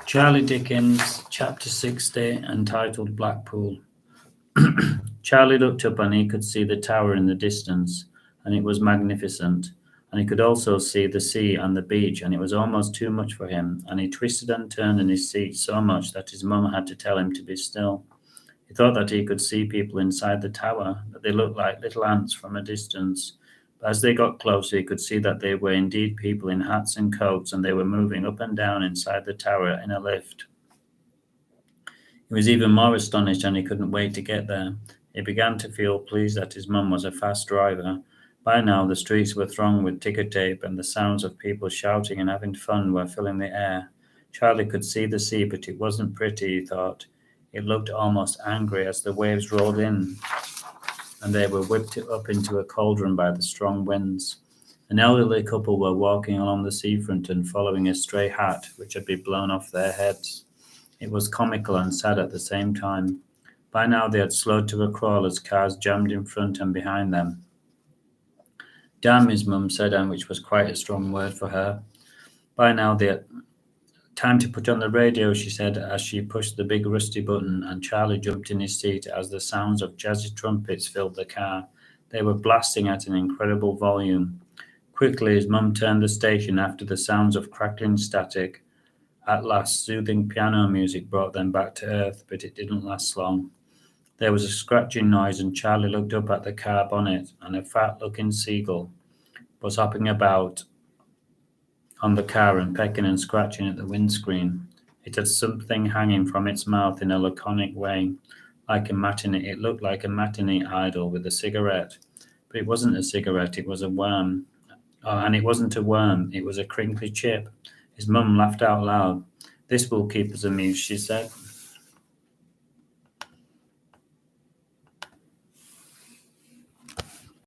Charlie Dickens, Chapter 60, entitled Blackpool. Charlie looked up and he could see the tower in the distance, and it was magnificent. And he could also see the sea and the beach, and it was almost too much for him. And he twisted and turned in his seat so much that his mum had to tell him to be still. He thought that he could see people inside the tower, but they looked like little ants from a distance. But as they got closer, he could see that they were indeed people in hats and coats, and they were moving up and down inside the tower in a lift. He was even more astonished, and he couldn't wait to get there. He began to feel pleased that his mum was a fast driver. By now, the streets were thronged with ticker tape, and the sounds of people shouting and having fun were filling the air. Charlie could see the sea, but it wasn't pretty, he thought. It looked almost angry as the waves rolled in, and they were whipped up into a cauldron by the strong winds. An elderly couple were walking along the seafront and following a stray hat which had been blown off their heads. It was comical and sad at the same time. By now they had slowed to a crawl as cars jammed in front and behind them. Damn, his mum said, and which was quite a strong word for her. By now they had time to put on the radio, she said as she pushed the big rusty button, and Charlie jumped in his seat as the sounds of jazzy trumpets filled the car. They were blasting at an incredible volume. Quickly his mum turned the station after the sounds of crackling static. At last, soothing piano music brought them back to earth, but it didn't last long. There was a scratching noise, and Charlie looked up at the car bonnet, and a fat-looking seagull was hopping about on the car and pecking and scratching at the windscreen. It had something hanging from its mouth in a laconic way, like a matinee. It looked like a matinee idol with a cigarette, but it wasn't a cigarette. It was a worm, and it wasn't a worm. It was a crinkly chip. His mum laughed out loud. "This will keep us amused," she said.